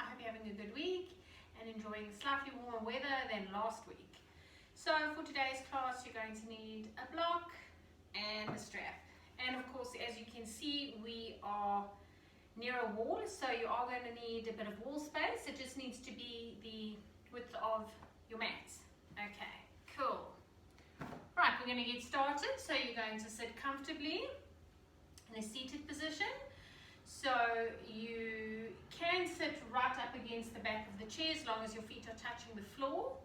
I hope you're having a good week and enjoying slightly warmer weather than last week. So for today's class, you're going to need a block and a strap. And of course, as you can see, we are near a wall, so you are going to need a bit of wall space. It just needs to be the width of your mats. Okay, cool. Right, we're going to get started. So you're going to sit comfortably in a seated position. So you can sit right up against the back of the chair as long as your feet are touching the floor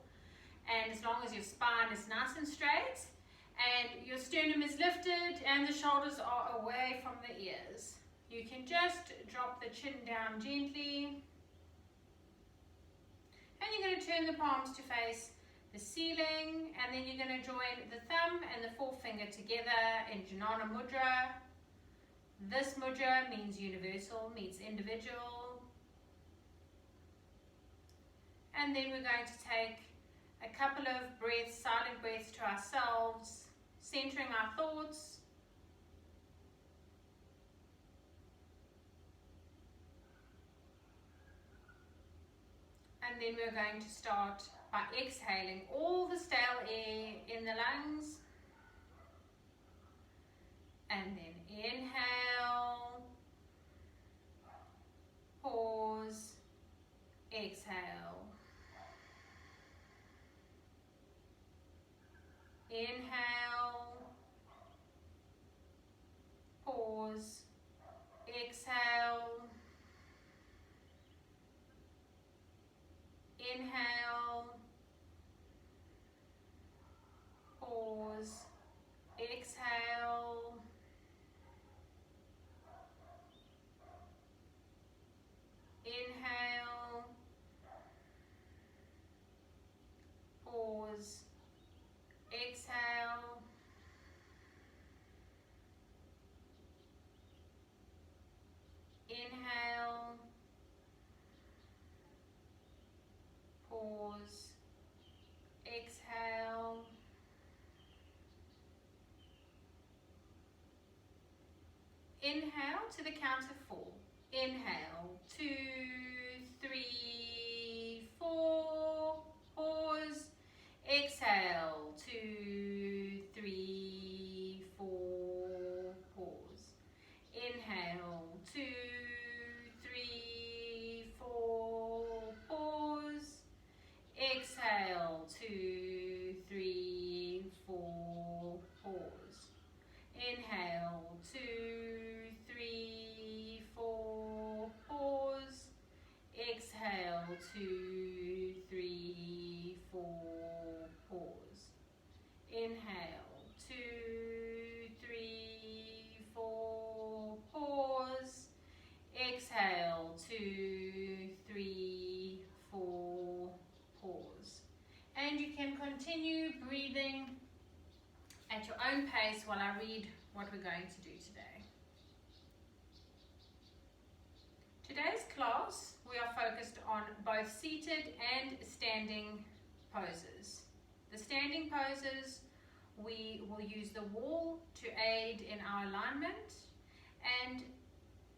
and as long as your spine is nice and straight and your sternum is lifted and the shoulders are away from the ears. You can just drop the chin down gently and you're going to turn the palms to face the ceiling, and then you're going to join the thumb and the forefinger together in Jnana Mudra. This mudra means universal meets individual. And then we're going to take a couple of breaths, silent breaths to ourselves, centering our thoughts. And then we're going to start by exhaling all the stale air in the lungs. And then inhale, pause, exhale. Inhale, pause, exhale. Inhale, pause, exhale. Inhale, pause, exhale. Inhale, pause, exhale. Inhale to the count of 4. Inhale, 2, 3, 4, pause. Exhale, 2, 3, 4, pause. Inhale, 2, 3, 4, pause. Exhale, 2, 3, 4, pause. Inhale, 2, 3, 4, pause. Exhale, 2, 3, 4, pause. Inhale, 2, 3, 4, pause. Exhale, 2, 3, 4, pause. And you can continue breathing at your own pace while I read what we're going to do today. Today's class, we are focused on both seated and standing poses. The standing poses, we will use the wall to aid in our alignment, and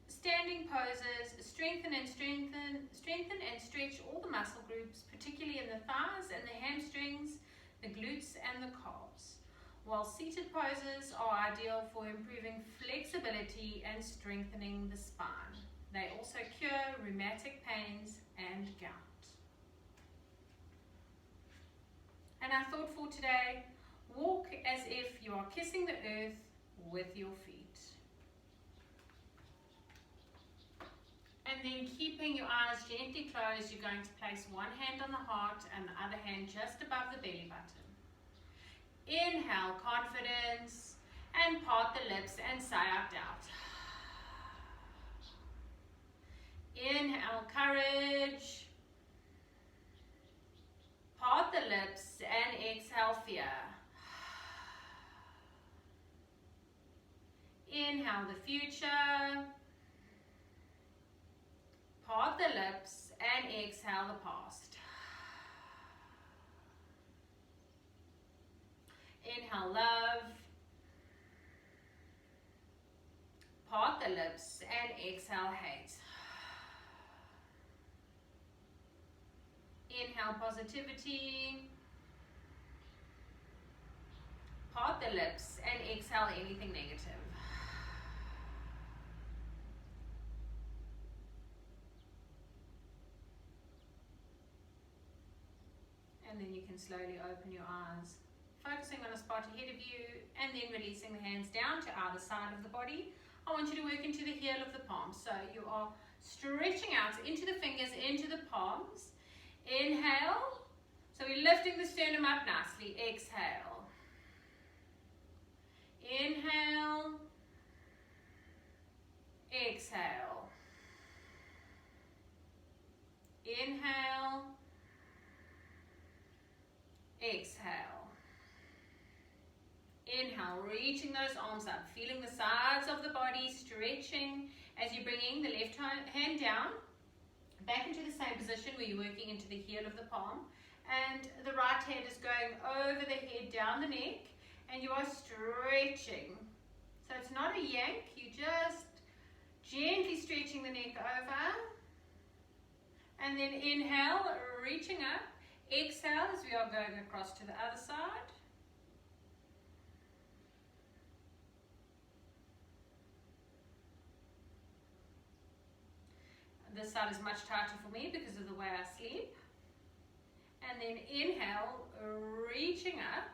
standing poses strengthen and stretch all the muscle groups, particularly in the thighs and the hamstrings, the glutes and the calves. While seated poses are ideal for improving flexibility and strengthening the spine. They also cure rheumatic pains and gout. And our thought for today, walk as if you are kissing the earth with your feet. And then keeping your eyes gently closed, you're going to place one hand on the heart and the other hand just above the belly button. Inhale, confidence, and part the lips and sigh out doubt. Inhale, courage. Part the lips and exhale, fear. Inhale, the future. Part the lips and exhale, the past. Inhale, love. Part the lips and exhale, hate. Inhale positivity. Part the lips and exhale anything negative. And then you can slowly open your eyes, focusing on a spot ahead of you, and then releasing the hands down to either side of the body. I want you to work into the heel of the palms. So you are stretching out into the fingers, into the palms. Inhale. So we're lifting the sternum up nicely. Exhale. Inhale. Exhale. Inhale. Exhale. Inhale, reaching those arms up, feeling the sides of the body stretching as you're bringing the left hand down, back into the same position where you're working into the heel of the palm, and the right hand is going over the head, down the neck, and you are stretching. So it's not a yank, you're just gently stretching the neck over, and then inhale, reaching up, exhale as we are going across to the other side. This side is much tighter for me because of the way I sleep. And then inhale, reaching up.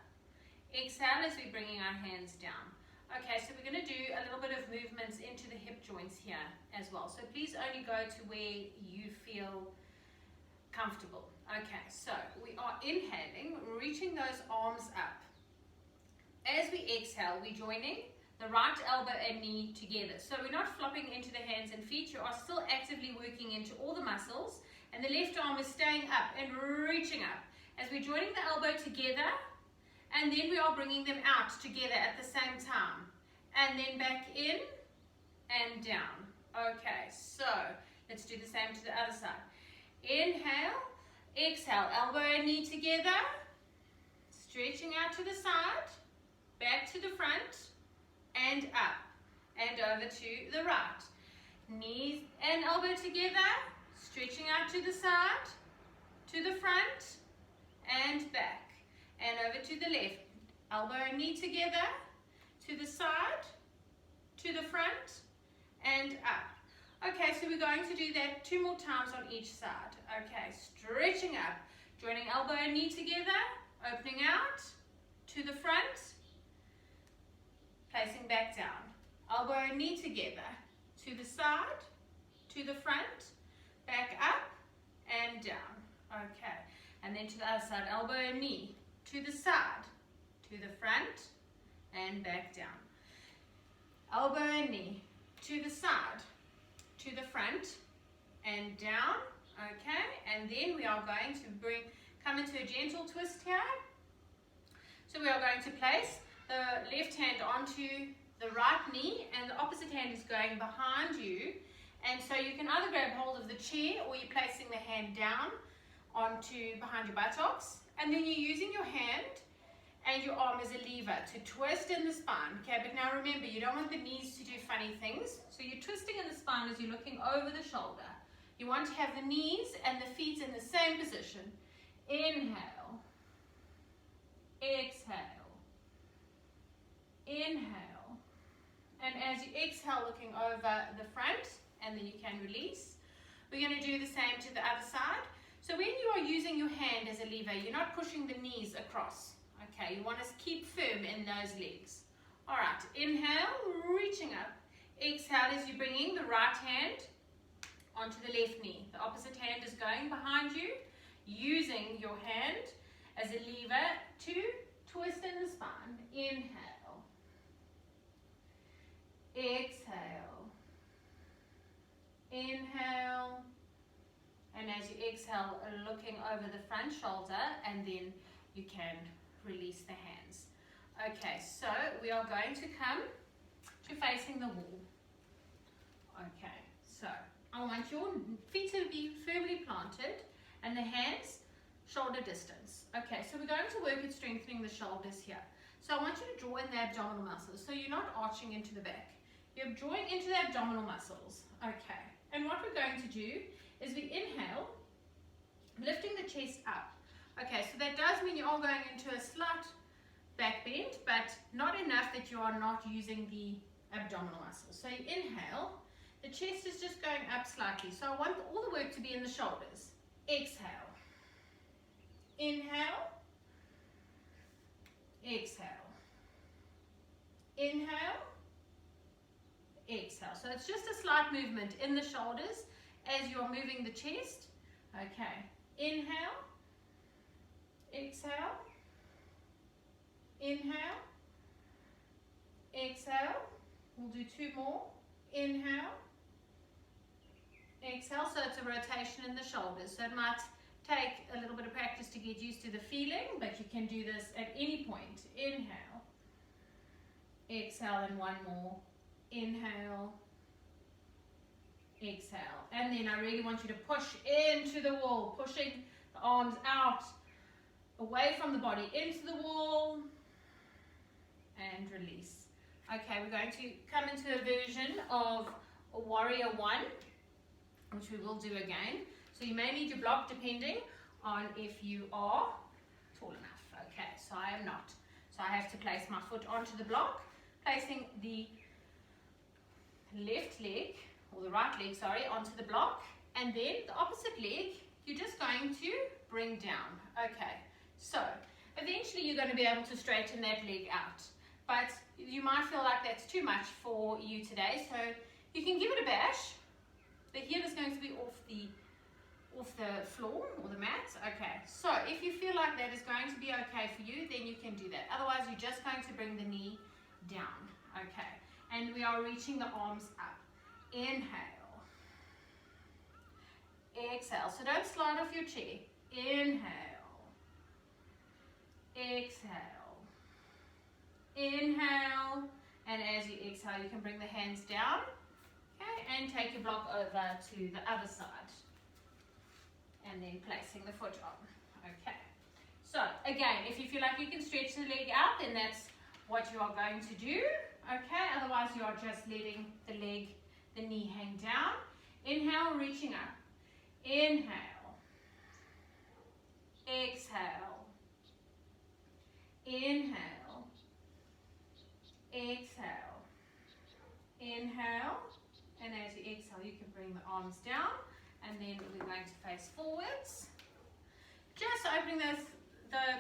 Exhale as we're bringing our hands down. Okay, so we're going to do a little bit of movements into the hip joints here as well. So please only go to where you feel comfortable. Okay, so we are inhaling, reaching those arms up. As we exhale, we're joining the right elbow and knee together. So we're not flopping into the hands and feet. You are still actively working into all the muscles, and the left arm is staying up and reaching up as we're joining the elbow together, and then we are bringing them out together at the same time, and then back in and down. Okay, so let's do the same to the other side. Inhale, exhale, elbow and knee together, stretching out to the side, back to the front, and up, and over to the right. Knees and elbow together, stretching out to the side, to the front, and back, and over to the left. Elbow and knee together, to the side, to the front, and up. Okay, so we're going to do that 2 more times on each side. Okay, stretching up, joining elbow and knee together, opening out, to the front, placing back down. Elbow and knee together, to the side, to the front, back up, and down. Okay, and then to the other side, elbow and knee, to the side, to the front, and back down. Elbow and knee, to the side, to the front, and down. Okay, and then we are going to come into a gentle twist here. So we are going to place the left hand onto the right knee, and the opposite hand is going behind you. And so you can either grab hold of the chair, or you're placing the hand down onto behind your buttocks, and then you're using your hand and your arm as a lever to twist in the spine. Okay, but now remember, you don't want the knees to do funny things. So you're twisting in the spine as you're looking over the shoulder. You want to have the knees and the feet in the same position. Inhale, exhale, inhale, and as you exhale, looking over the front, and then you can release. We're going to do the same to the other side. So when you are using your hand as a lever, you're not pushing the knees across. Okay, you want to keep firm in those legs. All right, inhale, reaching up. Exhale as you're bringing the right hand onto the left knee. The opposite hand is going behind you, using your hand as a lever to twist in the spine. Inhale, exhale, inhale, and as you exhale, looking over the front shoulder, and then you can release the hands. Okay, so we are going to come to facing the wall. Okay, so I want your feet to be firmly planted and the hands shoulder distance. Okay, so we're going to work at strengthening the shoulders here. So I want you to draw in the abdominal muscles. So you're not arching into the back. You're drawing into the abdominal muscles. Okay, and what we're going to do is we inhale lifting the chest up. Okay, so that does mean you are going into a slight back bend, but not enough that you are not using the abdominal muscles. So you inhale, the chest is just going up slightly. So I want all the work to be in the shoulders. Exhale. Inhale. Exhale. Inhale. Exhale. So it's just a slight movement in the shoulders as you are moving the chest. Okay. Inhale. Exhale. Inhale. Exhale. We'll do 2 more. Inhale. Exhale. So it's a rotation in the shoulders. So it might take a little bit of practice to get used to the feeling, but you can do this at any point. Inhale. Exhale, and 1 more. Inhale. Exhale. And then I really want you to push into the wall, pushing the arms out, away from the body, into the wall, and release. Okay, we're going to come into a version of a warrior 1, which we will do again. So you may need your block depending on if you are tall enough. Okay, so I am not. So I have to place my foot onto the block, placing the left leg, or the right leg, sorry, onto the block, and then the opposite leg, you're just going to bring down. Okay, so eventually you're going to be able to straighten that leg out, but you might feel like that's too much for you today, so you can give it a bash. The heel is going to be off the floor or the mat. Okay, so if you feel like that is going to be okay for you, then you can do that. Otherwise, you're just going to bring the knee down. Okay, and we are reaching the arms up. Inhale. Exhale. So don't slide off your chair. Inhale. Exhale. Inhale. And as you exhale, you can bring the hands down. Okay, and take your block over to the other side. And then placing the foot on. Okay. So again, if you feel like you can stretch the leg out, then that's what you are going to do. Okay, otherwise you are just letting the knee hang down. Inhale, reaching up. Inhale. Exhale. Inhale. Exhale. Inhale. And as you exhale, you can bring the arms down. And then we're going to face forwards. Just opening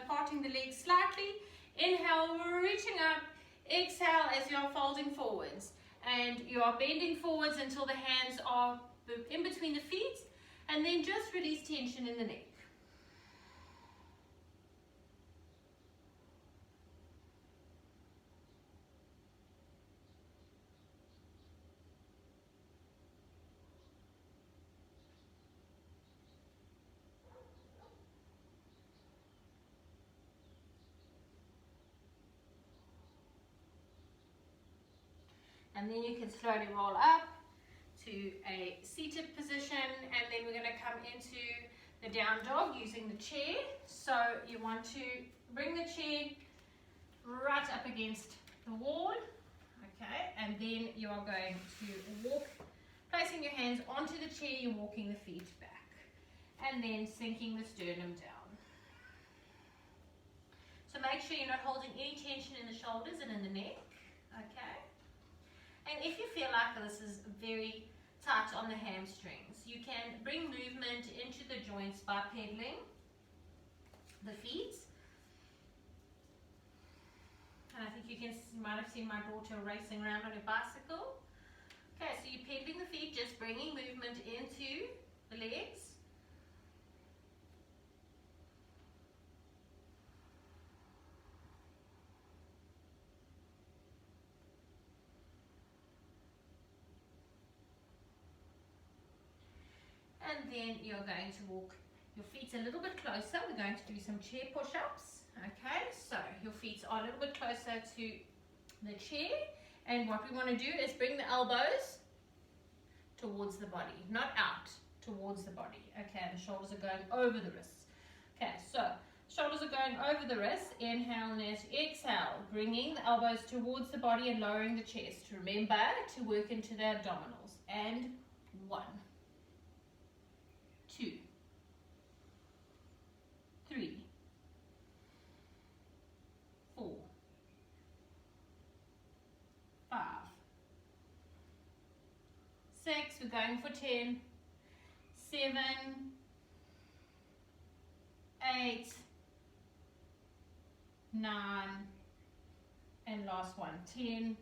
parting the legs slightly. Inhale, we're reaching up. Exhale as you're folding forwards. And you are bending forwards until the hands are in between the feet. And then just release tension in the neck. And then you can slowly roll up to a seated position, and then we're going to come into the down dog using the chair. So you want to bring the chair right up against the wall, okay, and then you are going to walk, placing your hands onto the chair, you're walking the feet back, and then sinking the sternum down. So make sure you're not holding any tension in the shoulders and in the neck, okay? And if you feel like this is very tight on the hamstrings, you can bring movement into the joints by pedaling the feet. And I think you might have seen my daughter racing around on a bicycle. Okay, so you're pedaling the feet, just bringing movement into the legs. And then you're going to walk your feet a little bit closer. We're going to do some chair push-ups. Okay, so your feet are a little bit closer to the chair. And what we want to do is bring the elbows towards the body, not out, towards the body. Okay, the shoulders are going over the wrists. Okay, so shoulders are going over the wrists. Inhale, and as you exhale, bringing the elbows towards the body and lowering the chest. Remember to work into the abdominals. And 1, 2, 6, we're going for 10, 7, 8, 9, and last one, 10.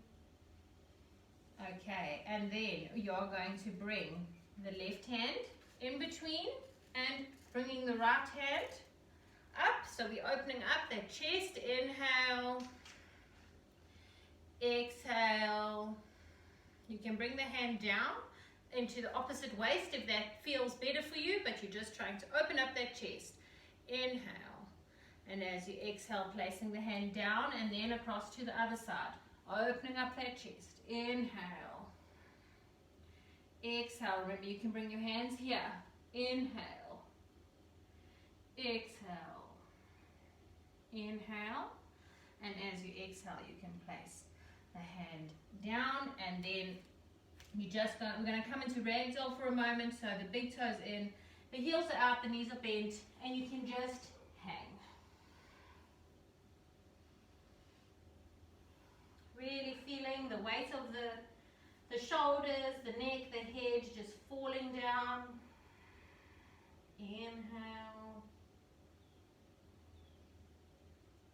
Okay, and then you're going to bring the left hand in between and bringing the right hand up. So we're opening up that chest. Inhale, exhale. You can bring the hand down into the opposite waist if that feels better for you, but you're just trying to open up that chest. Inhale, and as you exhale, placing the hand down and then across to the other side, opening up that chest. Inhale, exhale. Remember, you can bring your hands here. Inhale, exhale, inhale, and as you exhale, you can place the hand down, and then we're going to come into ragdoll for a moment. So the big toes in, the heels are out, the knees are bent, and you can just hang. Really feeling the weight of the shoulders, the neck, the head just falling down. Inhale,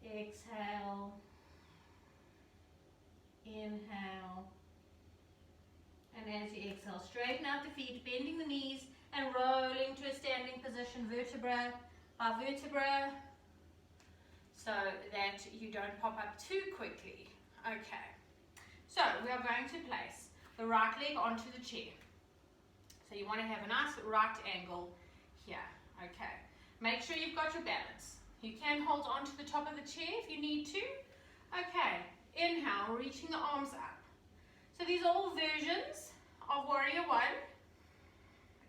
exhale, inhale, and as you exhale, straighten out the feet, bending the knees and rolling to a standing position, vertebra by vertebra, so that you don't pop up too quickly. Okay, so we are going to place the right leg onto the chair. So you want to have a nice right angle here. Okay, make sure you've got your balance. You can hold on to the top of the chair if you need to. Okay, inhale, reaching the arms up. So these are all versions of Warrior One.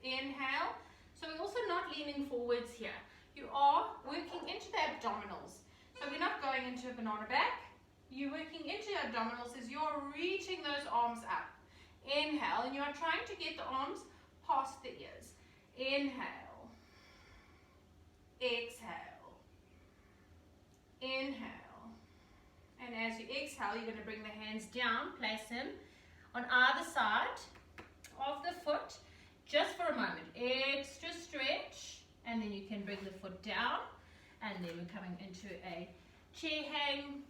Inhale. So we're also not leaning forwards here. You are working into the abdominals. So we're not going into a banana back. You're working into your abdominals as you're reaching those arms up. Inhale, and you are trying to get the arms past the ears. Inhale. Exhale. Inhale. And as you exhale, you're going to bring the hands down, place them on either side of the foot, just for a moment. Extra stretch, and then you can bring the foot down, and then we're coming into a chair hang.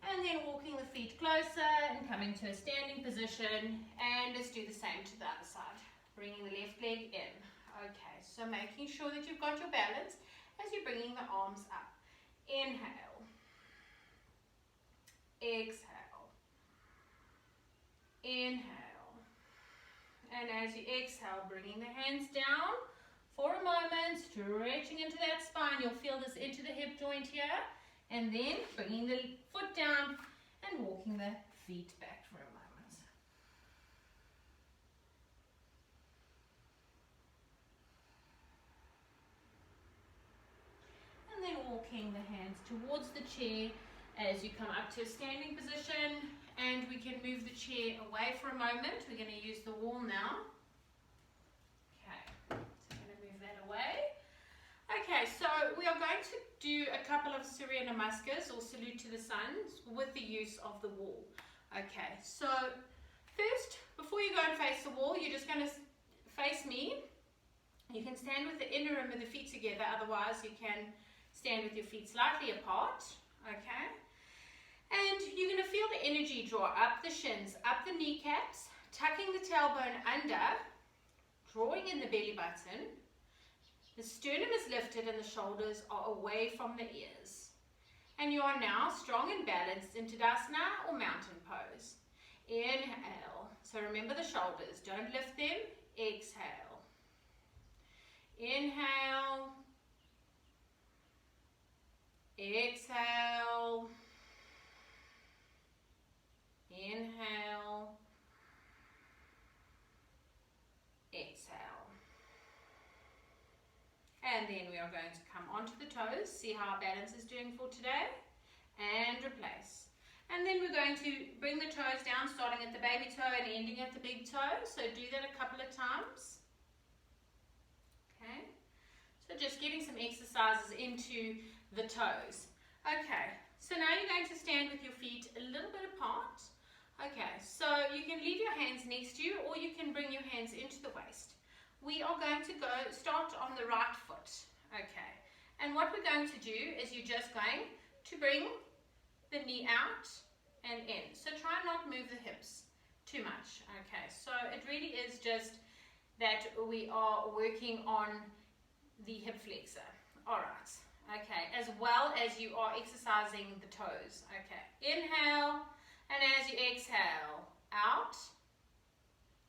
And then walking the feet closer and coming to a standing position, and let's do the same to the other side. Bringing the left leg in. Okay, so making sure that you've got your balance as you're bringing the arms up. Inhale. Exhale. Inhale. And as you exhale, bringing the hands down for a moment, stretching into that spine. You'll feel this into the hip joint here. And then bringing the foot down and walking the feet back for a moment. And then walking the hands towards the chair as you come up to a standing position. And we can move the chair away for a moment. We're going to use the wall now. Okay, so I'm going to move that away. Okay, so we are going to do a couple of Surya Namaskars or salute to the sun with the use of the wall. Okay, so first, before you go and face the wall, you're just going to face me. You can stand with the inner rim of the feet together, otherwise you can stand with your feet slightly apart. Okay, and you're going to feel the energy draw up the shins, up the kneecaps, tucking the tailbone under, drawing in the belly button. The sternum is lifted and the shoulders are away from the ears. And you are now strong and balanced in Tadasana or mountain pose. Inhale. So remember the shoulders. Don't lift them. Exhale. Inhale. Exhale. Inhale. Exhale. And then we are going to come onto the toes, see how our balance is doing for today, and replace. And then we're going to bring the toes down, starting at the baby toe and ending at the big toe. So do that a couple of times. Okay. So just getting some exercises into the toes. Okay. So now you're going to stand with your feet a little bit apart. Okay, so you can leave your hands next to you or you can bring your hands into the waist. We are going to start on the right foot. Okay, and what we're going to do is you're just going to bring the knee out and in. So try not move the hips too much. Okay, so it really is just that we are working on the hip flexor. All right. Okay, as well as you are exercising the toes. Okay, inhale, and as you exhale, out,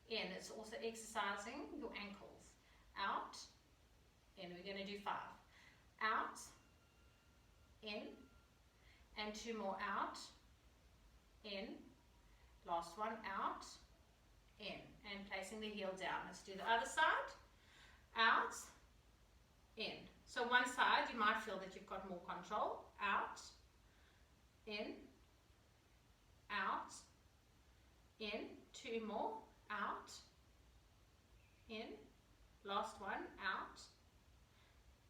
in. It's also exercising your ankles. Out, in. We're going to do 5. Out, in, and 2 more. Out, in. Last one, out, in. And placing the heel down. Let's do the other side. Out, in. So one side, you might feel that you've got more control. Out, in, out, in. 2 more. Out, in. Last one. Out,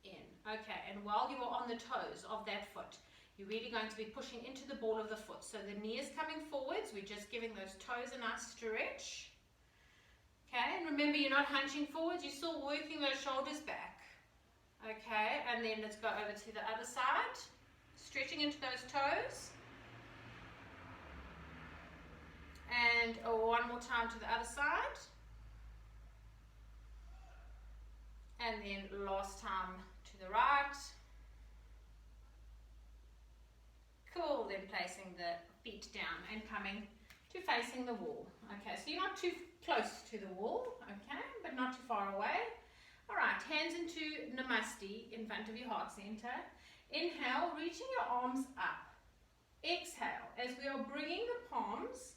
in. Okay, and while you are on the toes of that foot, you're really going to be pushing into the ball of the foot. So the knee is coming forwards. We're just giving those toes a nice stretch. Okay, and remember, you're not hunching forwards. You're still working those shoulders back. Okay, and then let's go over to the other side, stretching into those toes. And one more time to the other side. And then last time to the right. Cool, then placing the feet down and coming to facing the wall. Okay, so you're not too close to the wall, okay, but not too far away. All right, hands into Namaste in front of your heart center. Inhale, reaching your arms up. Exhale, as we are bringing the palms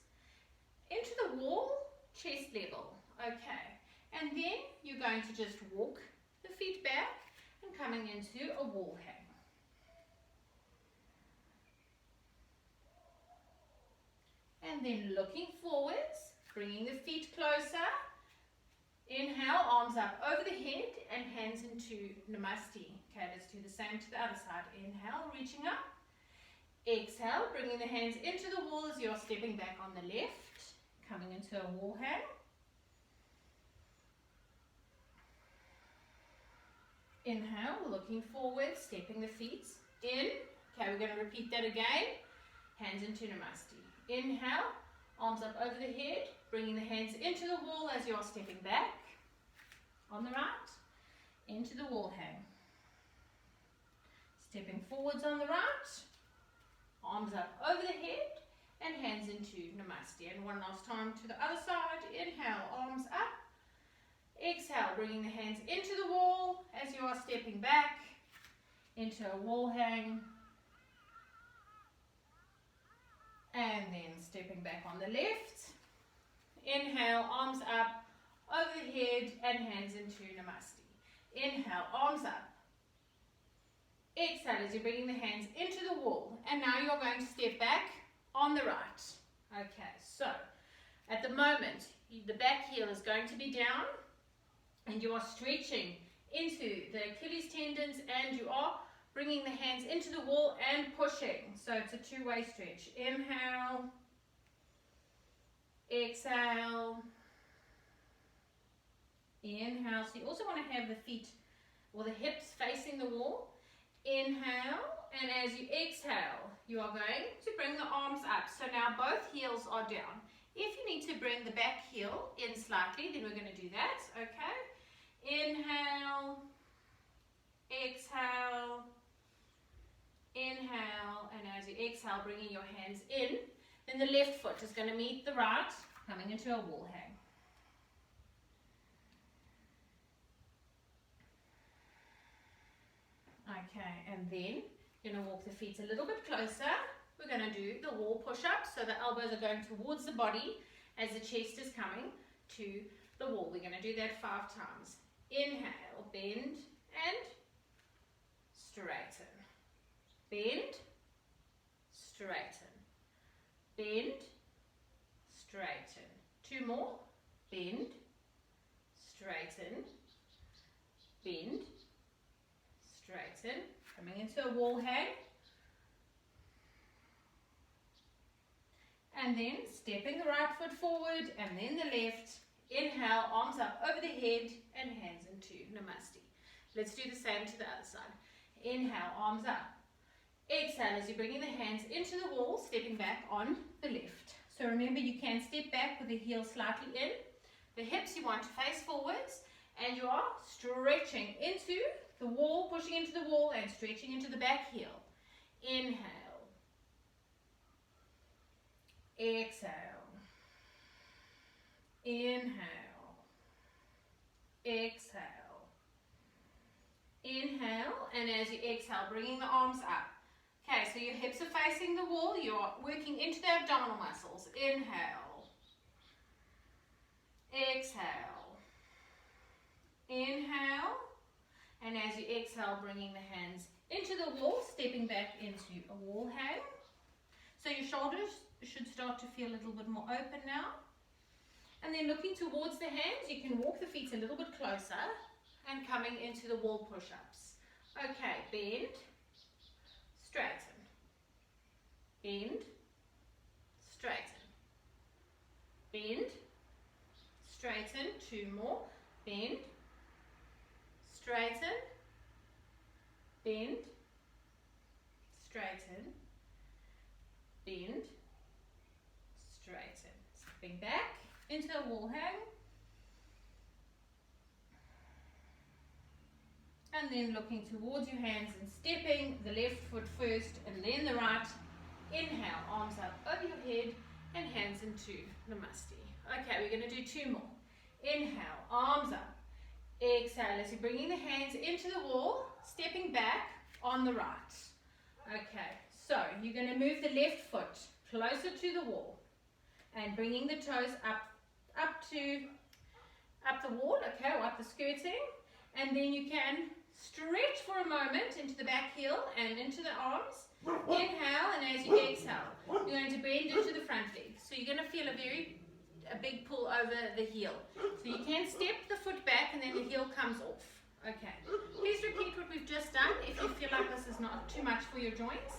into the wall, chest level. Okay, and then you're going to just walk the feet back and coming into a wall hang. And then looking forwards, bringing the feet closer. Inhale, arms up over the head and hands into Namaste. Okay, let's do the same to the other side. Inhale, reaching up. Exhale, bringing the hands into the wall as you're stepping back on the left, coming into a wall hang. Inhale, looking forward, stepping the feet in. Okay, we're going to repeat that again. Hands into Namaste. Inhale, arms up over the head, bringing the hands into the wall as you're stepping back. On the right, into the wall hang. Stepping forwards on the right, arms up over the head and hands into Namaste. And one last time to the other side. Inhale, arms up. Exhale, bringing the hands into the wall as you are stepping back into a wall hang. And then stepping back on the left. Inhale, arms up over the head and hands into Namaste. Inhale, arms up. Exhale as you're bringing the hands into the wall. And now you're going to step back on the right. Okay, so at the moment, the back heel is going to be down and you are stretching into the Achilles tendons and you are bringing the hands into the wall and pushing. So it's a two-way stretch. Inhale, exhale, inhale. So you also want to have the feet or the hips facing the wall. Inhale, and as you exhale, you are going to bring the arms up. So now both heels are down. If you need to bring the back heel in slightly, then we're going to do that, okay? Inhale, exhale, inhale, and as you exhale, bringing your hands in, then the left foot is going to meet the right, coming into a wall hang. Okay, and then you're going to walk the feet a little bit closer. We're going to do the wall push-up, so the elbows are going towards the body as the chest is coming to the wall. We're going to do that 5 times. Inhale, bend and straighten. Bend, straighten. Bend, straighten. 2 more. Bend, straighten. Bend, straighten. Coming into a wall hang. And then stepping the right foot forward and then the left. Inhale, arms up over the head and hands into Namaste. Let's do the same to the other side. Inhale, arms up. Exhale as you're bringing the hands into the wall, stepping back on the left. So remember, you can step back with the heel slightly in. The hips you want to face forwards, and you are stretching into the wall, pushing into the wall and stretching into the back heel. Inhale. Exhale. Inhale. Exhale. Inhale, and as you exhale, bringing the arms up. Okay, so your hips are facing the wall. You're working into the abdominal muscles. Inhale. Exhale. Inhale. And as you exhale, bringing the hands into the wall, stepping back into a wall hang. So your shoulders should start to feel a little bit more open now. And then looking towards the hands, you can walk the feet a little bit closer and coming into the wall push-ups. Okay, bend, straighten, bend, straighten, bend, straighten, 2 more, bend, straighten, bend, straighten, bend, straighten. Stepping back into a wall hang. And then looking towards your hands and stepping the left foot first and then the right. Inhale, arms up over your head and hands into Namaste. Okay, we're going to do 2 more. Inhale, arms up. Exhale as you're bringing the hands into the wall, stepping back on the right. Okay, so you're going to move the left foot closer to the wall and bringing the toes up the wall, okay, or up the skirting, and then you can stretch for a moment into the back heel and into the arms. Inhale, and as you exhale, you're going to bend into the front leg. So you're going to feel a big pull over the heel. So you can step the foot back and then the heel comes off. Okay. Please repeat what we've just done if you feel like this is not too much for your joints.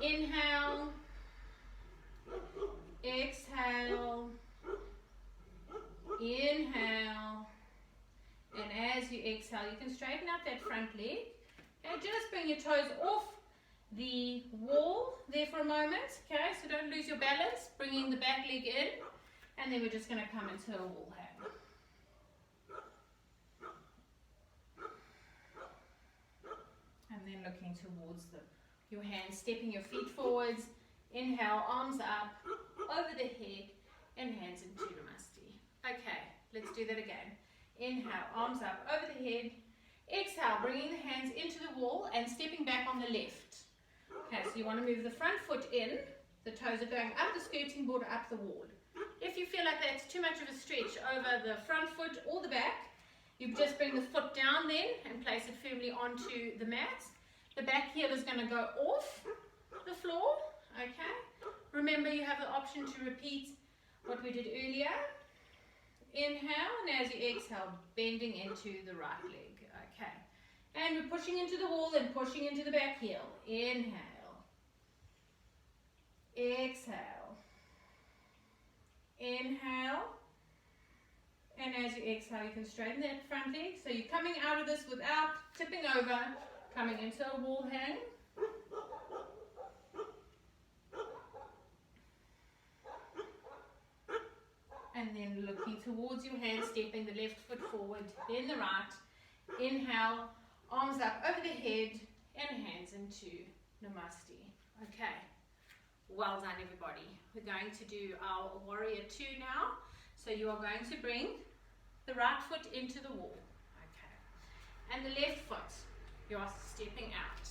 Inhale. Exhale. Inhale. And as you exhale, you can straighten out that front leg and just bring your toes off the wall there for a moment. Okay, so don't lose your balance. Bringing the back leg in, and then we're just going to come into a wall hang. And then looking towards your hands, stepping your feet forwards. Inhale, arms up, over the head, and hands into Namaste. Okay, let's do that again. Inhale, arms up, over the head. Exhale, bringing the hands into the wall and stepping back on the left. Okay, so you want to move the front foot in. The toes are going up the skirting board, up the wall. If you feel like that's too much of a stretch over the front foot or the back, you just bring the foot down then and place it firmly onto the mat. The back heel is going to go off the floor. Okay. Remember, you have the option to repeat what we did earlier. Inhale, and as you exhale, bending into the right leg. Okay. And we're pushing into the wall and pushing into the back heel. Inhale. Exhale. Inhale. And as you exhale, you can straighten that front leg. So you're coming out of this without tipping over, coming into a wall hang. And then looking towards your hands, stepping the left foot forward, then the right. Inhale, arms up over the head, and hands into Namaste. Okay, well done everybody. We're going to do our warrior 2 now. So you are going to bring the right foot into the wall. Okay, and the left foot, you are stepping out.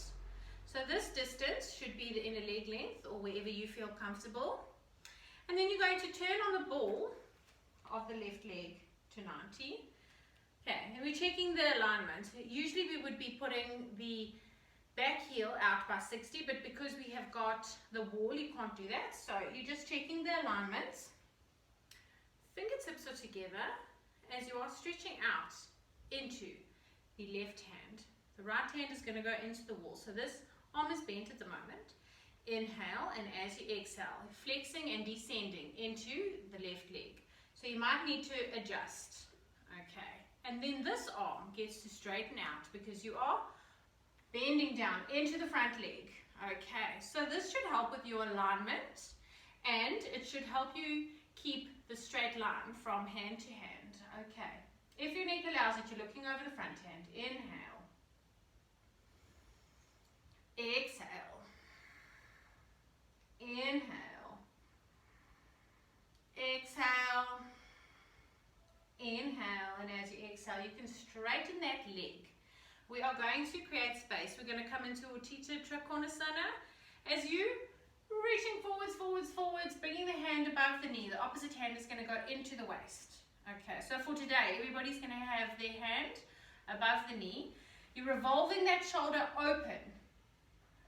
So this distance should be the inner leg length or wherever you feel comfortable. And then you're going to turn on the ball of the left leg to 90. Okay, and we're checking the alignment. Usually we would be putting the back heel out by 60, but because we have got the wall, you can't do that. So you're just checking the alignment. Fingertips are together as you are stretching out into the left hand. The right hand is going to go into the wall. So this arm is bent at the moment. Inhale, and as you exhale, flexing and descending into the left leg. So you might need to adjust. Okay, and then this arm gets to straighten out because you are bending down into the front leg. Okay, so this should help with your alignment, and it should help you keep the straight line from hand to hand. Okay, if your neck allows it, you're looking over the front hand. Inhale, exhale, inhale, exhale, inhale, and as you exhale, you can straighten that leg. We are going to create space. We're going to come into Utthita Trikonasana. As you reaching forwards, forwards, forwards, bringing the hand above the knee. The opposite hand is going to go into the waist. Okay, so for today, everybody's going to have their hand above the knee. You're revolving that shoulder open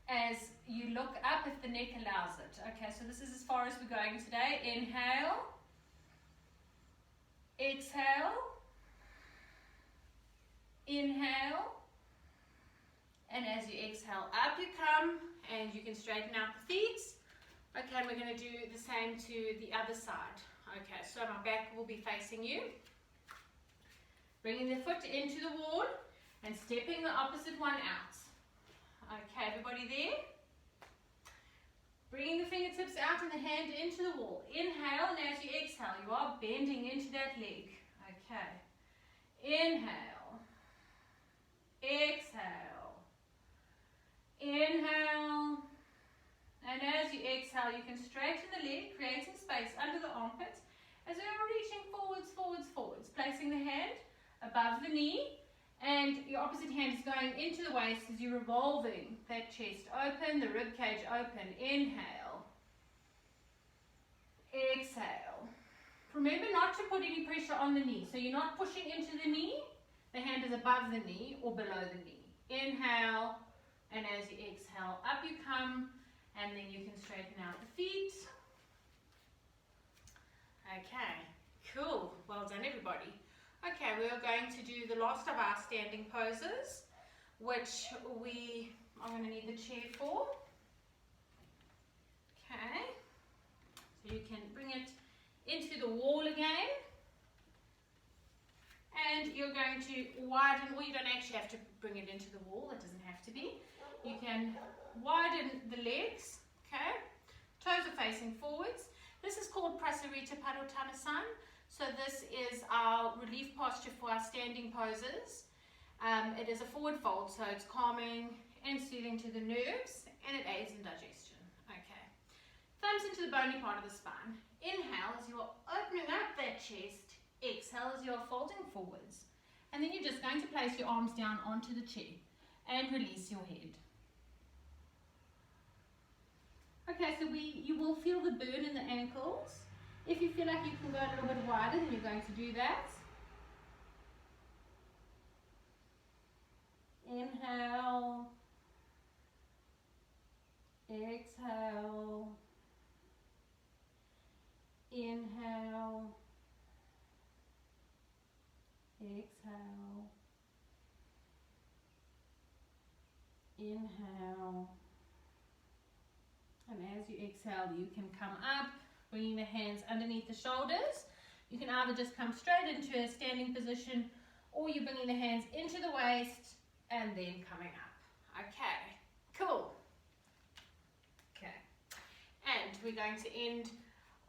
as you look up if the neck allows it. Okay, so this is as far as we're going today. Inhale, exhale, inhale, and as you exhale, up you come, and you can straighten out the feet. Okay, and we're going to do the same to the other side. Okay, so my back will be facing you. Bringing the foot into the wall and stepping the opposite one out. Okay, everybody there? Bringing the fingertips out and the hand into the wall. Inhale, and as you exhale, you are bending into that leg. Okay. Inhale. Exhale. Inhale. And as you exhale, you can straighten the leg, creating space under the armpit. As you're reaching forwards, forwards, forwards. Placing the hand above the knee. And your opposite hand is going into the waist as you're revolving that chest open, the rib cage open. Inhale. Exhale. Remember not to put any pressure on the knee. So you're not pushing into the knee. The hand is above the knee or below the knee. Inhale. And as you exhale, up you come. And then you can straighten out the feet. Okay, cool. Well done, everybody. Okay, we are going to do the last of our standing poses, which we are going to need the chair for. Okay, so you can bring it into the wall again. And you're going to widen, or you don't actually have to bring it into the wall, it doesn't have to be. You can widen the legs, okay? Toes are facing forwards. This is called Prasarita Padottanasana. So this is our relief posture for our standing poses. It is a forward fold, so it's calming and soothing to the nerves, and it aids in digestion. Okay. Thumbs into the bony part of the spine. Inhale as you're opening up that chest. Exhale as you're folding forwards. And then you're just going to place your arms down onto the chair and release your head. Okay, so you will feel the burn in the ankles. If you feel like you can go a little bit wider, then you're going to do that. Inhale. Exhale. Inhale. Exhale. Inhale. And as you exhale, you can come up, bringing the hands underneath the shoulders. You can either just come straight into a standing position, or you're bringing the hands into the waist and then coming up. Okay, cool. Okay, and we're going to end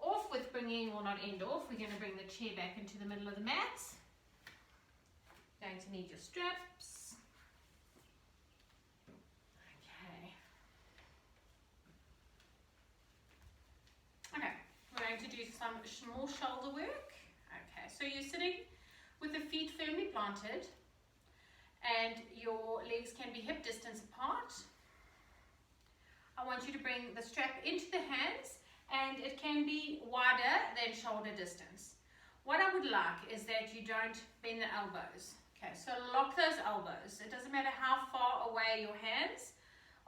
off with bringing, or not end off, we're going to bring the chair back into the middle of the mat. Going to need your straps. Okay, we're going to do some more shoulder work. Okay, so you're sitting with the feet firmly planted and your legs can be hip distance apart. I want you to bring the strap into the hands, and it can be wider than shoulder distance. What I would like is that you don't bend the elbows. Okay, so lock those elbows. It doesn't matter how far away your hands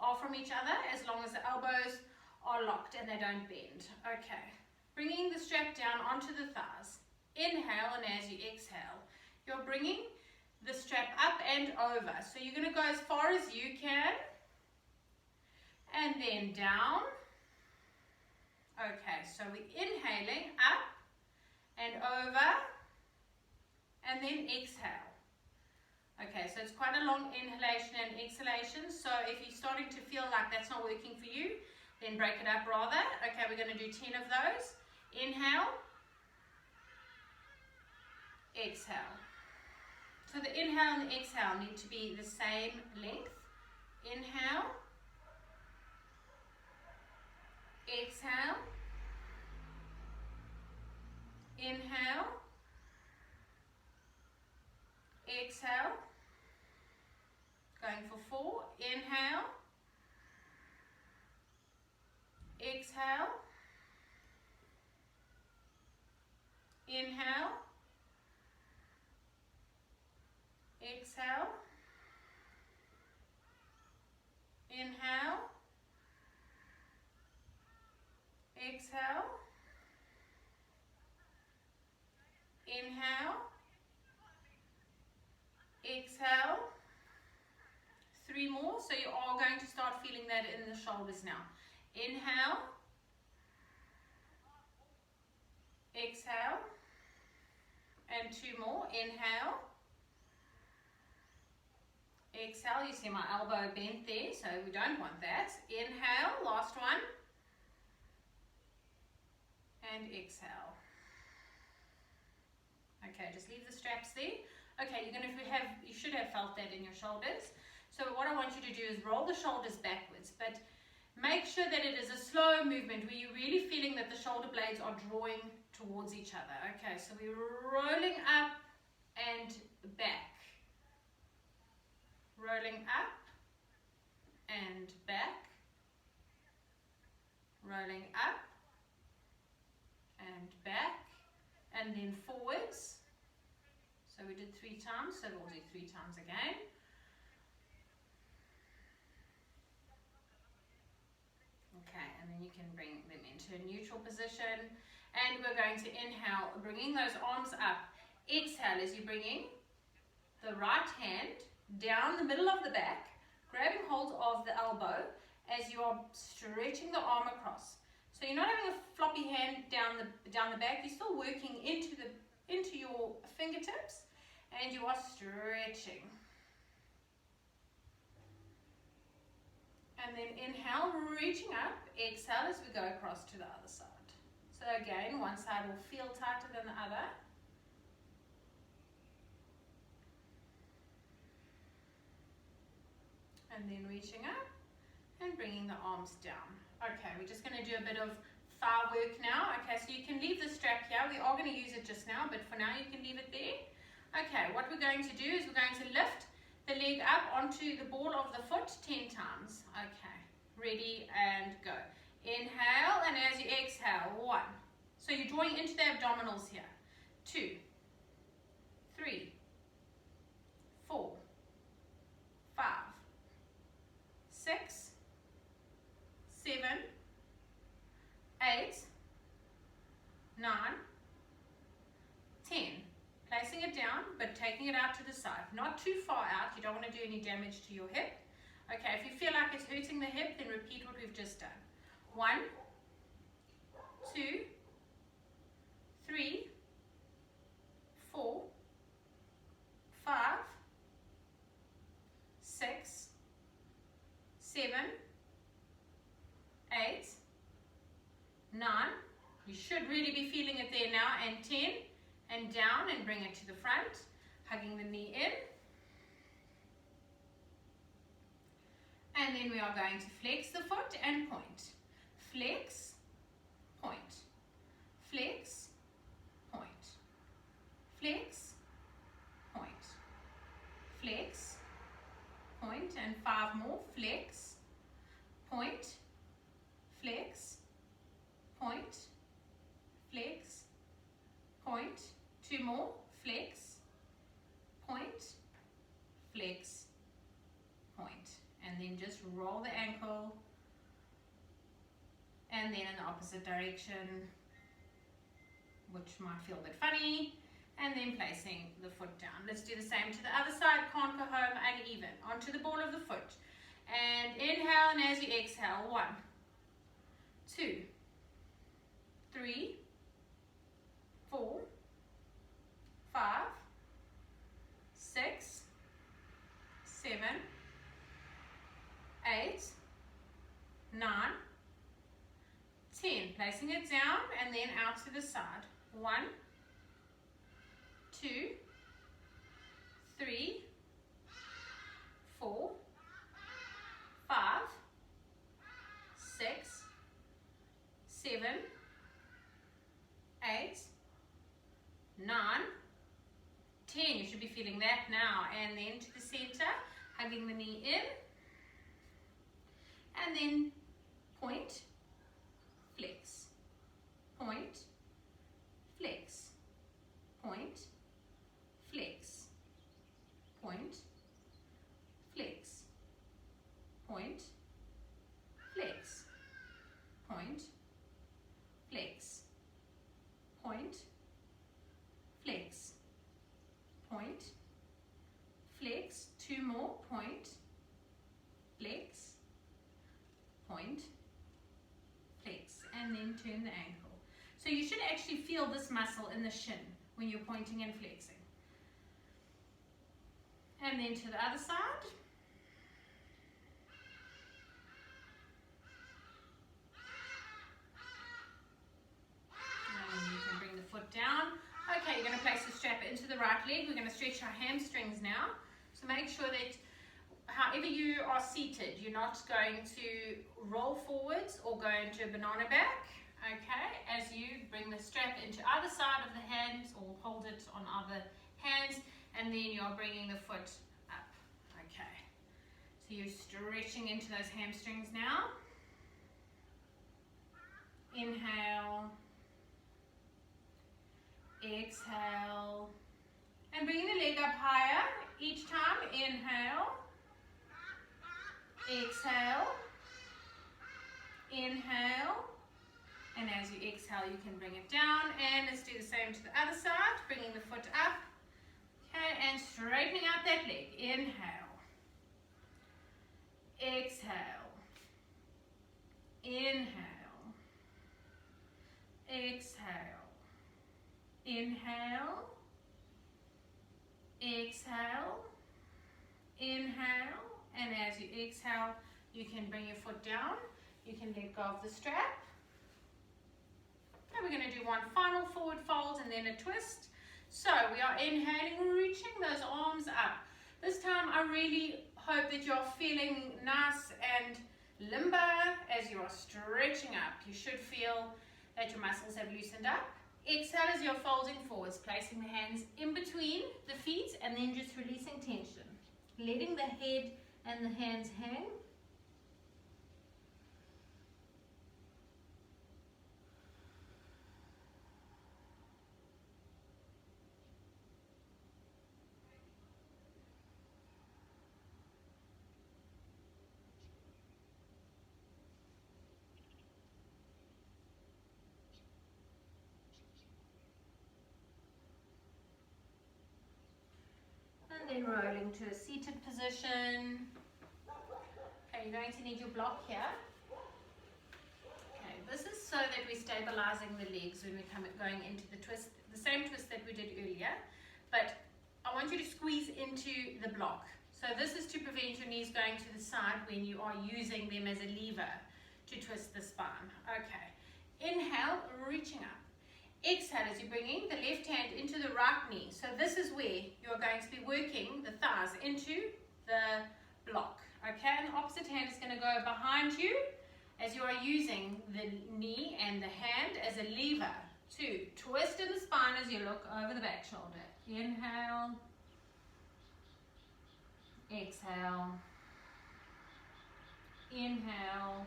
are from each other, as long as the elbows are locked and they don't bend. Okay, bringing the strap down onto the thighs. Inhale, and as you exhale, you're bringing the strap up and over. So you're going to go as far as you can. and then down. Okay, so we're inhaling up and over, and then exhale. Okay, so it's quite a long inhalation and exhalation, so if you're starting to feel like that's not working for you, then break it up rather. Okay, we're going to do 10 of those. Inhale, exhale. So the inhale and the exhale need to be the same length. Inhale, exhale, inhale, exhale. Going for 4. Inhale, exhale, inhale, exhale, inhale, exhale, inhale, exhale. 3 more, so you are going to start feeling that in the shoulders now. Inhale, exhale, and 2 more. Inhale, exhale. You see my elbow bent there, so we don't want that. Inhale, last one, and exhale. Okay, just leave the straps there. Okay, you should have felt that in your shoulders. So what I want you to do is roll the shoulders backwards, but make sure that it is a slow movement where you're really feeling that the shoulder blades are drawing towards each other. Okay, so we're rolling up and back. Rolling up and back. Rolling up and back. And then forwards. So we did 3 times, so we'll do 3 times again. Okay, and then you can bring them into a neutral position. And we're going to inhale, bringing those arms up. Exhale as you're bringing the right hand down the middle of the back, grabbing hold of the elbow as you are stretching the arm across. So you're not having a floppy hand down the back, you're still working into your fingertips, and you are stretching. And then inhale, reaching up, exhale as we go across to the other side. So again, one side will feel tighter than the other. And then reaching up and bringing the arms down. Okay, we're just going to do a bit of thigh work now. Okay, so you can leave the strap here. We are going to use it just now, but for now you can leave it there. Okay, what we're going to do is we're going to lift the leg up onto the ball of the foot 10 times. Okay, ready and go. Inhale, and as you exhale, 1. So you're drawing into the abdominals here. 2, 3, 4, 5, 6, 7, 8, 9, 10. Placing it down, but taking it out to the side. Not too far out, you don't want to do any damage to your hip. Okay, if you feel like it's hurting the hip, then repeat what we've just done. 1, 2, 3, 4, 5, 6, 7, 8, 9. You should really be feeling it there now, and 10. And down and bring it to the front, hugging the knee in. And then we are going to flex the foot and point. Flex, point. Flex, point. Flex, point. Flex, point, and 5 more. Flex, point, flex, point, flex, point. 2 more, flex, point, flex, point. And then just roll the ankle, and then in the opposite direction, which might feel a bit funny, and then placing the foot down. Let's do the same to the other side. Can't go home uneven. Onto the ball of the foot. And inhale, and as you exhale, 1, 2, 3, 4, 5, 6, 7, 8, 9, 10. Placing it down and then out to the side. 1, 2, 3, 4, 5, 6, 7, 8, 9, 10. You should be feeling that now. And then to the center, hugging the knee in. And then point, flex, point, flex, point, flex, point, flex, point, flex, point, flex, point, flex, point, flex, 2 more, point, flex, point, flex, and then turn the ankle. So you should actually feel this muscle in the shin when you're pointing and flexing. And then to the other side. And you can bring the foot down. Okay, you're going to place the strap into the right leg. We're going to stretch our hamstrings now. So make sure that however you are seated, you're not going to roll forwards or go into a banana back. Okay, as you bring the strap into either side of the hands or hold it on other hands, and then you're bringing the foot up. Okay, so you're stretching into those hamstrings now. Inhale, exhale, and bringing the leg up higher each time. Inhale, exhale, inhale, and as you exhale you can bring it down. And let's do the same to the other side, bringing the foot up, okay, and straightening out that leg. Inhale, exhale, inhale, exhale, inhale, exhale, inhale. And as you exhale, you can bring your foot down. You can let go of the strap. And we're going to do one final forward fold and then a twist. So we are inhaling, reaching those arms up. This time I really hope that you're feeling nice and limber as you are stretching up. You should feel that your muscles have loosened up. Exhale as you're folding forwards, placing the hands in between the feet and then just releasing tension. Letting the head and the hands hang. And then rolling to a seated position. Okay, you're going to need your block here. Okay, this is so that we're stabilizing the legs when we're going into the twist, the same twist that we did earlier. But I want you to squeeze into the block. So this is to prevent your knees going to the side when you are using them as a lever to twist the spine. Okay, inhale, reaching up. Exhale as you're bringing the left hand into the right knee. So this is where you're going to be working the thighs into the block. Okay, and the opposite hand is going to go behind you as you are using the knee and the hand as a lever to twist in the spine as you look over the back shoulder. Inhale, exhale, inhale,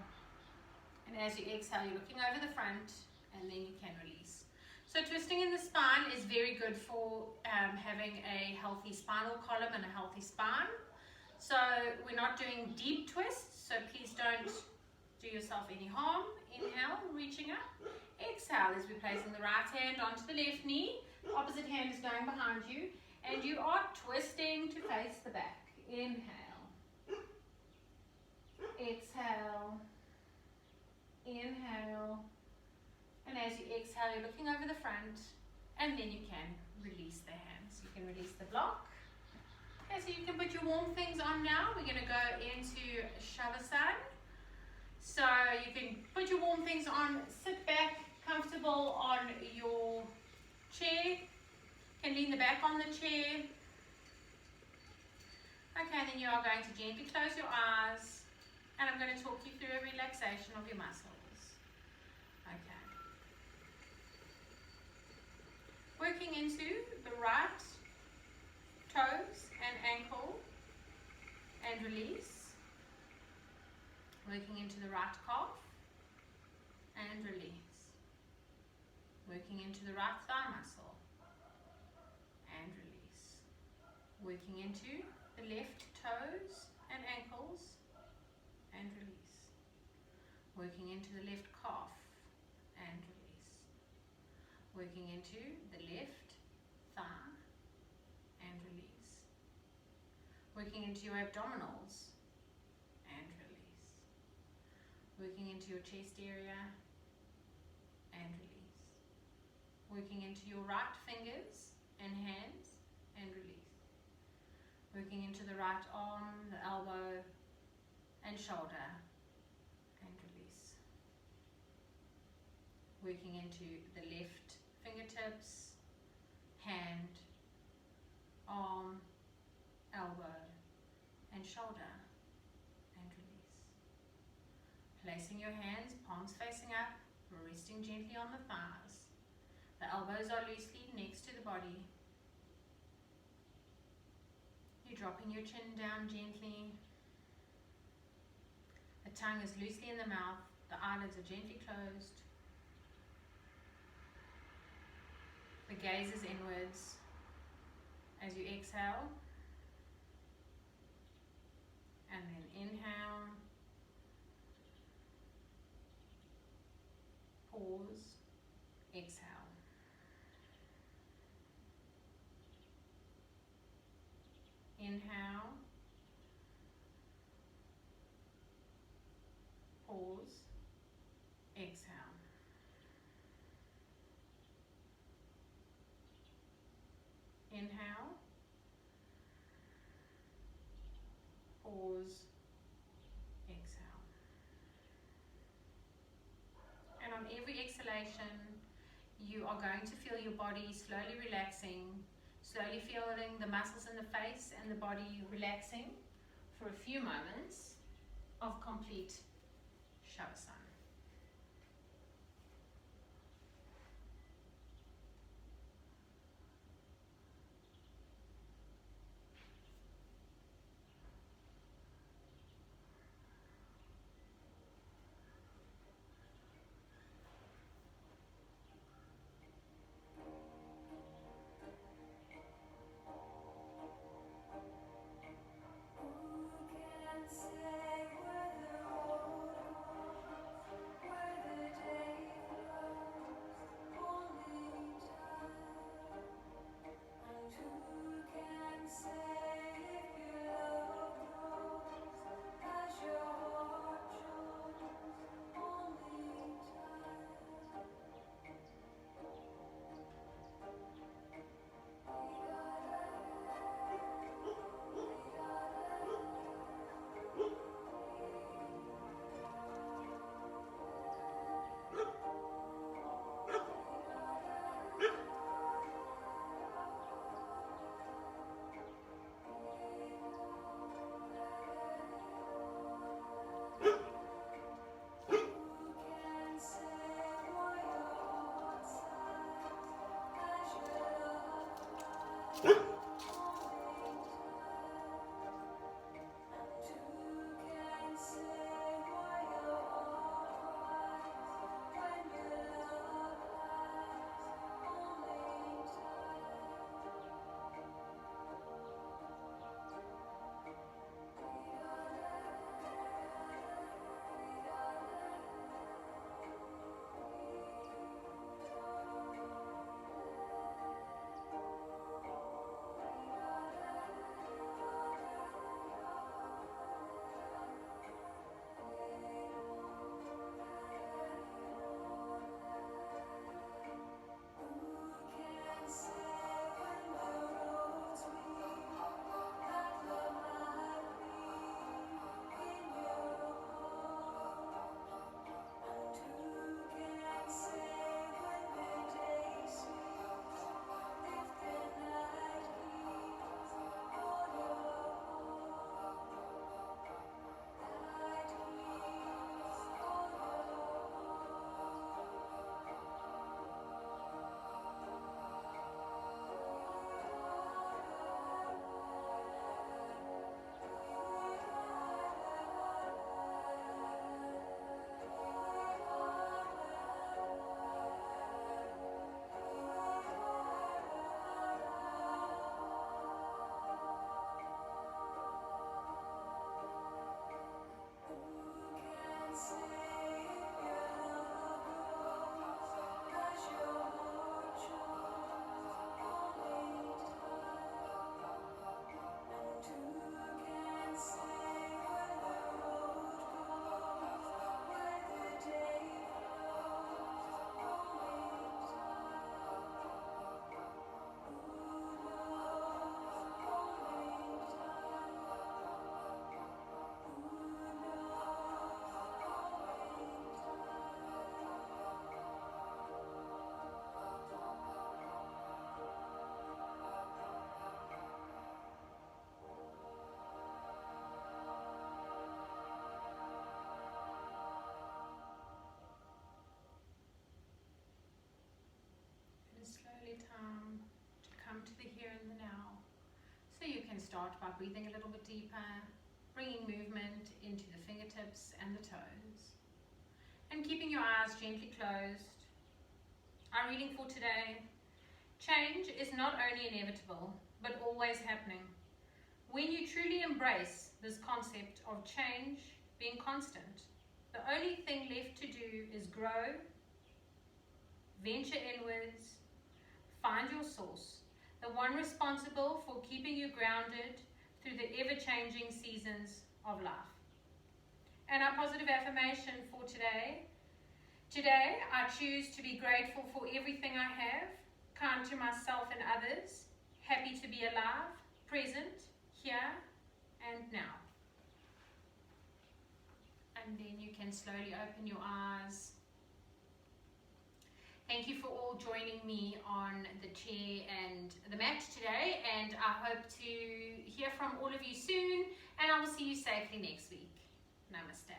and as you exhale you're looking over the front and then you can release. So twisting in the spine is very good for having a healthy spinal column and a healthy spine. So we're not doing deep twists, so please don't do yourself any harm. Inhale, reaching up. Exhale as we're placing the right hand onto the left knee. The opposite hand is going behind you. And you are twisting to face the back. Inhale. exhale, inhale, and as you exhale, you're looking over the front, and then you can release the hands. You can release the block. Okay, so you can put your warm things on now. We're going to go into Shavasana. So you can put your warm things on, sit back comfortable on your chair. You can lean the back on the chair. Okay, then you are going to gently close your eyes, and I'm going to talk you through a relaxation of your muscles. Okay. Working into the right toes and ankle and release. Working into the right calf and release. Working into the right thigh muscle and release. Working into the left toes and ankles and release. Working into the left calf and release. Working into the left thigh and release. Working into your abdominals and release. Working into your chest area and release. Working into your right fingers and hands and release. Working into the right arm, the elbow and shoulder and release. Working into the left fingertips, hand, arm, elbow and shoulder and release. Placing your hands, palms facing up, resting gently on the thighs. The elbows are loosely next to the body. You're dropping your chin down gently. The tongue is loosely in the mouth. The eyelids are gently closed. The gaze is inwards. As you exhale, and then inhale, pause, exhale. Inhale, pause, exhale. Inhale, pause, exhale. And on every exhalation, you are going to feel your body slowly relaxing, slowly feeling the muscles in the face and the body relaxing for a few moments of complete Shavasana. start by breathing a little bit deeper, bringing movement into the fingertips and the toes, and keeping your eyes gently closed. Our reading for today: change is not only inevitable, but always happening. When you truly embrace this concept of change being constant, the only thing left to do is grow, venture inwards, find your source, the one responsible for keeping you grounded through the ever-changing seasons of life. And our positive affirmation for today: today I choose to be grateful for everything I have, kind to myself and others, happy to be alive, present, here and now. And then you can slowly open your eyes. Thank you for all joining me on the chair and the mat today, and I hope to hear from all of you soon, and I will see you safely next week. Namaste.